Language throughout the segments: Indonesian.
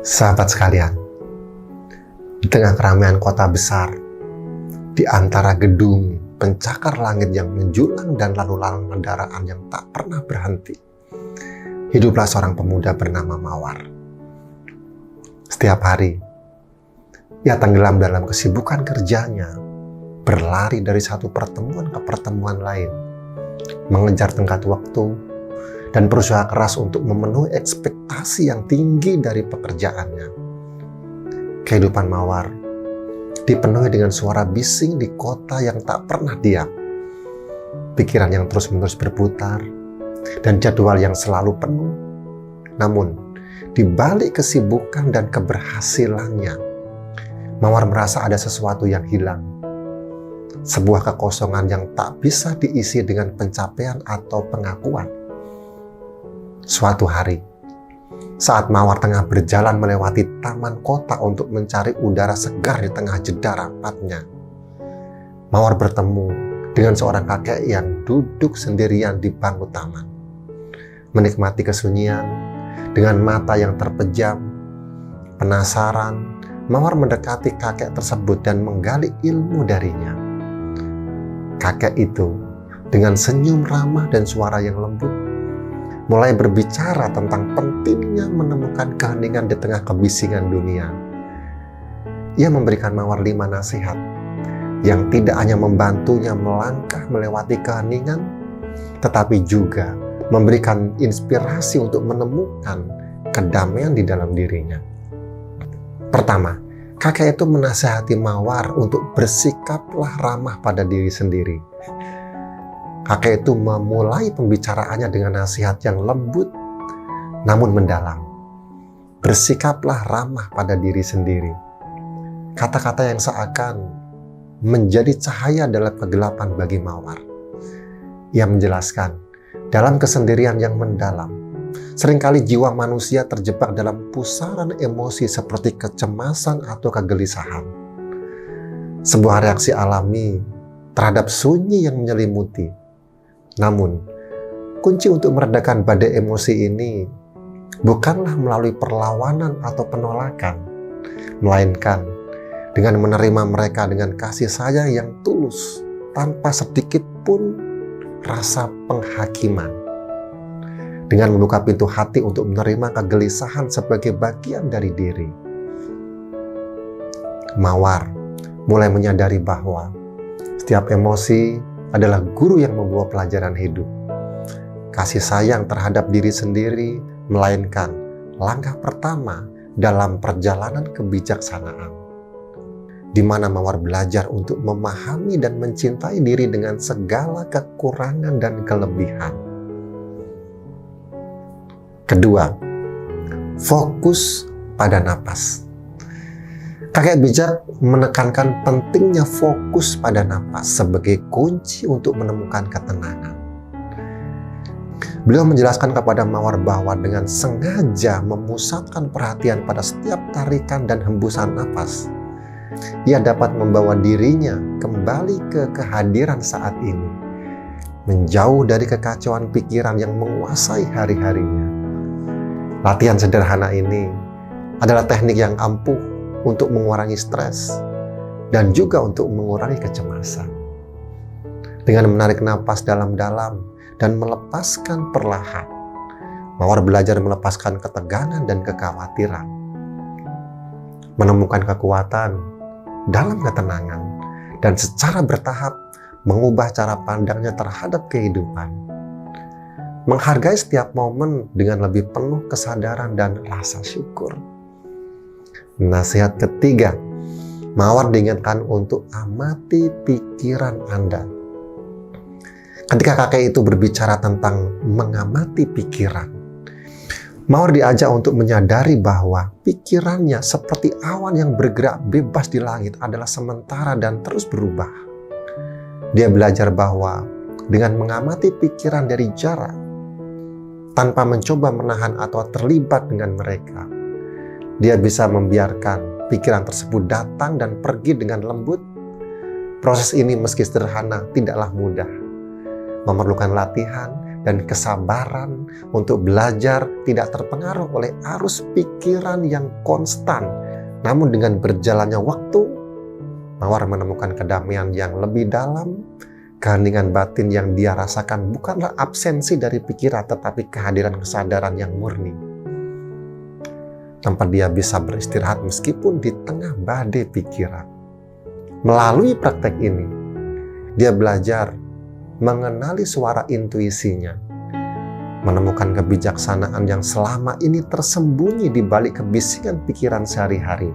Sahabat sekalian, di tengah keramaian kota besar, di antara gedung pencakar langit yang menjulang dan lalu lalang kendaraan yang tak pernah berhenti, hiduplah seorang pemuda bernama Mawar. Setiap hari, ia tenggelam dalam kesibukan kerjanya, berlari dari satu pertemuan ke pertemuan lain, mengejar tenggat waktu, dan berusaha keras untuk memenuhi ekspektasi yang tinggi dari pekerjaannya. Kehidupan Mawar dipenuhi dengan suara bising di kota yang tak pernah diam, pikiran yang terus-menerus berputar, dan jadwal yang selalu penuh. Namun, di balik kesibukan dan keberhasilannya, Mawar merasa ada sesuatu yang hilang. Sebuah kekosongan yang tak bisa diisi dengan pencapaian atau pengakuan. Suatu hari, saat Mawar tengah berjalan melewati taman kota untuk mencari udara segar di tengah jeda rapatnya, Mawar bertemu dengan seorang kakek yang duduk sendirian di bangku taman. Menikmati kesunyian, dengan mata yang terpejam, penasaran, Mawar mendekati kakek tersebut dan menggali ilmu darinya. Kakek itu, dengan senyum ramah dan suara yang lembut, mulai berbicara tentang pentingnya menemukan keheningan di tengah kebisingan dunia. Ia memberikan Mawar 5 nasihat yang tidak hanya membantunya melangkah melewati keheningan, tetapi juga memberikan inspirasi untuk menemukan kedamaian di dalam dirinya. Pertama, kakek itu menasihati Mawar untuk bersikaplah ramah pada diri sendiri. Kakek itu memulai pembicaraannya dengan nasihat yang lembut namun mendalam. Bersikaplah ramah pada diri sendiri. Kata-kata yang seakan menjadi cahaya dalam kegelapan bagi Mawar. Ia menjelaskan, dalam kesendirian yang mendalam, seringkali jiwa manusia terjebak dalam pusaran emosi seperti kecemasan atau kegelisahan. Sebuah reaksi alami terhadap sunyi yang menyelimuti. Namun, kunci untuk meredakan badai emosi ini bukanlah melalui perlawanan atau penolakan, melainkan dengan menerima mereka dengan kasih sayang yang tulus, tanpa sedikit pun rasa penghakiman. Dengan membuka pintu hati untuk menerima kegelisahan sebagai bagian dari diri. Mawar mulai menyadari bahwa setiap emosi adalah guru yang membawa pelajaran hidup. Kasih sayang terhadap diri sendiri melainkan langkah pertama dalam perjalanan kebijaksanaan, di mana Mawar belajar untuk memahami dan mencintai diri dengan segala kekurangan dan kelebihan. Kedua, fokus pada napas. Kakek bijak menekankan pentingnya fokus pada napas sebagai kunci untuk menemukan ketenangan. Beliau menjelaskan kepada Mawar bahwa dengan sengaja memusatkan perhatian pada setiap tarikan dan hembusan napas, ia dapat membawa dirinya kembali ke kehadiran saat ini, menjauh dari kekacauan pikiran yang menguasai hari-harinya. Latihan sederhana ini adalah teknik yang ampuh untuk mengurangi stres dan juga untuk mengurangi kecemasan. Dengan menarik napas dalam-dalam dan melepaskan perlahan, Mawar belajar melepaskan ketegangan dan kekhawatiran, menemukan kekuatan dalam ketenangan, dan secara bertahap mengubah cara pandangnya terhadap kehidupan. Menghargai setiap momen dengan lebih penuh kesadaran dan rasa syukur. Nasihat ketiga, Mawar diingatkan untuk amati pikiran Anda. Ketika kakek itu berbicara tentang mengamati pikiran, Mawar diajak untuk menyadari bahwa pikirannya seperti awan yang bergerak bebas di langit adalah sementara dan terus berubah. Dia belajar bahwa dengan mengamati pikiran dari jarak, tanpa mencoba menahan atau terlibat dengan mereka, dia bisa membiarkan pikiran tersebut datang dan pergi dengan lembut. Proses ini meski sederhana tidaklah mudah, memerlukan latihan dan kesabaran untuk belajar tidak terpengaruh oleh arus pikiran yang konstan. Namun dengan berjalannya waktu, Mawar menemukan kedamaian yang lebih dalam. Keheningan batin yang dia rasakan bukanlah absensi dari pikiran, tetapi kehadiran kesadaran yang murni. Tempat dia bisa beristirahat meskipun di tengah badai pikiran. Melalui praktek ini, dia belajar mengenali suara intuisinya, menemukan kebijaksanaan yang selama ini tersembunyi di balik kebisingan pikiran sehari-hari.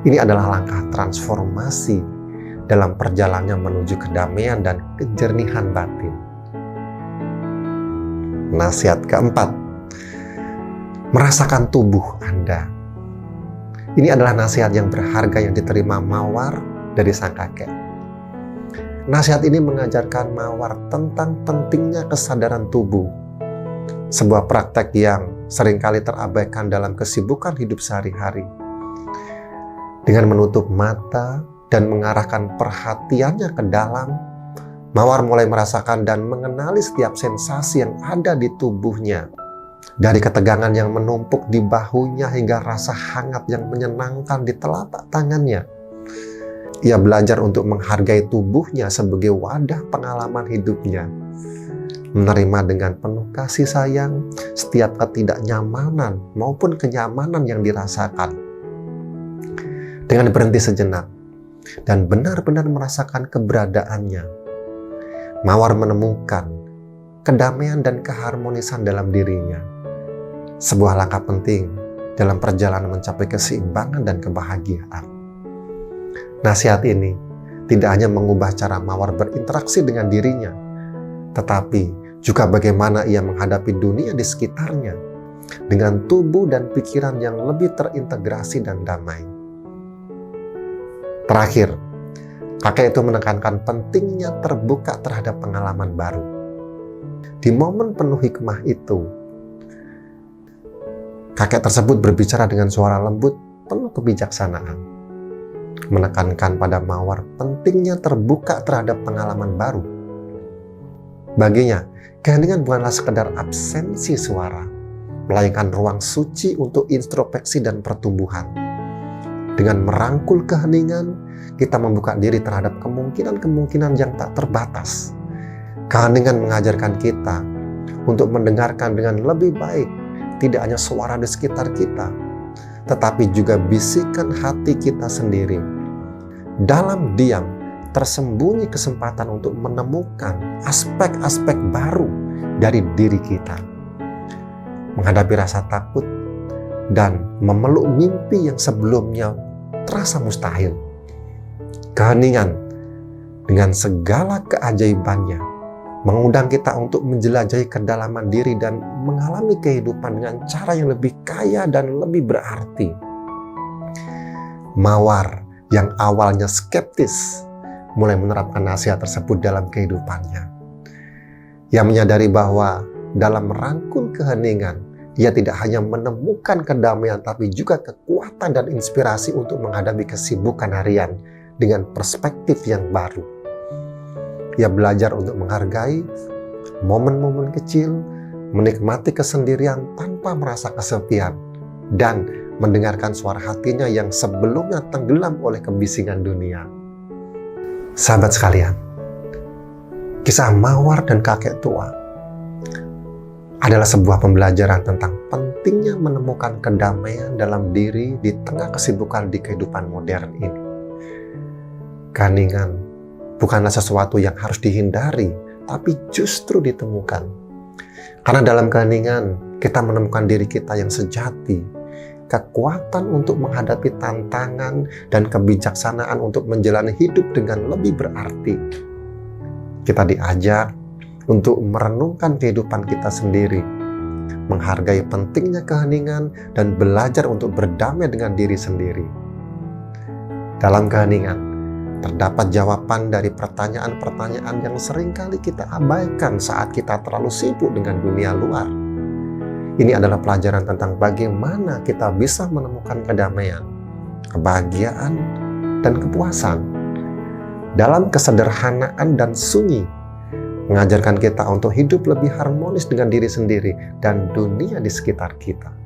Ini adalah langkah transformasi dalam perjalanannya menuju kedamaian dan kejernihan batin. Nasihat keempat, merasakan tubuh Anda. Ini adalah nasihat yang berharga yang diterima Mawar dari sang kakek. Nasihat ini mengajarkan Mawar tentang pentingnya kesadaran tubuh, sebuah praktek yang seringkali terabaikan dalam kesibukan hidup sehari-hari. Dengan menutup mata dan mengarahkan perhatiannya ke dalam, Mawar mulai merasakan dan mengenali setiap sensasi yang ada di tubuhnya. Dari ketegangan yang menumpuk di bahunya hingga rasa hangat yang menyenangkan di telapak tangannya. Ia belajar untuk menghargai tubuhnya sebagai wadah pengalaman hidupnya. Menerima dengan penuh kasih sayang setiap ketidaknyamanan maupun kenyamanan yang dirasakan. Dengan berhenti sejenak dan benar-benar merasakan keberadaannya, Mawar menemukan kedamaian dan keharmonisan dalam dirinya. Sebuah langkah penting dalam perjalanan mencapai keseimbangan dan kebahagiaan. Nasihat ini tidak hanya mengubah cara Mawar berinteraksi dengan dirinya, tetapi juga bagaimana ia menghadapi dunia di sekitarnya dengan tubuh dan pikiran yang lebih terintegrasi dan damai. Terakhir, kakek itu menekankan pentingnya terbuka terhadap pengalaman baru. Di momen penuh hikmah itu, kakek tersebut berbicara dengan suara lembut penuh kebijaksanaan, menekankan pada Mawar pentingnya terbuka terhadap pengalaman baru. Baginya, keheningan bukanlah sekedar absensi suara, melainkan ruang suci untuk introspeksi dan pertumbuhan. Dengan merangkul keheningan, kita membuka diri terhadap kemungkinan-kemungkinan yang tak terbatas. Keheningan mengajarkan kita untuk mendengarkan dengan lebih baik, tidak hanya suara di sekitar kita, tetapi juga bisikan hati kita sendiri. Dalam diam, tersembunyi kesempatan untuk menemukan aspek-aspek baru dari diri kita. Menghadapi rasa takut dan memeluk mimpi yang sebelumnya terasa mustahil. Keheningan dengan segala keajaibannya mengundang kita untuk menjelajahi kedalaman diri dan mengalami kehidupan dengan cara yang lebih kaya dan lebih berarti. Mawar yang awalnya skeptis mulai menerapkan nasihat tersebut dalam kehidupannya. Ia menyadari bahwa dalam merangkul keheningan, ia tidak hanya menemukan kedamaian, tapi juga kekuatan dan inspirasi untuk menghadapi kesibukan harian dengan perspektif yang baru. Ia belajar untuk menghargai momen-momen kecil, menikmati kesendirian tanpa merasa kesepian, dan mendengarkan suara hatinya yang sebelumnya tenggelam oleh kebisingan dunia. Sahabat sekalian, kisah Mawar dan kakek tua adalah sebuah pembelajaran tentang pentingnya menemukan kedamaian dalam diri di tengah kesibukan di kehidupan modern ini. Keheningan bukanlah sesuatu yang harus dihindari, tapi justru ditemukan. Karena dalam keheningan, kita menemukan diri kita yang sejati, kekuatan untuk menghadapi tantangan, dan kebijaksanaan untuk menjalani hidup dengan lebih berarti. Kita diajak untuk merenungkan kehidupan kita sendiri, menghargai pentingnya keheningan, dan belajar untuk berdamai dengan diri sendiri. Dalam keheningan, terdapat jawaban dari pertanyaan-pertanyaan yang seringkali kita abaikan saat kita terlalu sibuk dengan dunia luar. Ini adalah pelajaran tentang bagaimana kita bisa menemukan kedamaian, kebahagiaan, dan kepuasan dalam kesederhanaan dan sunyi mengajarkan kita untuk hidup lebih harmonis dengan diri sendiri dan dunia di sekitar kita.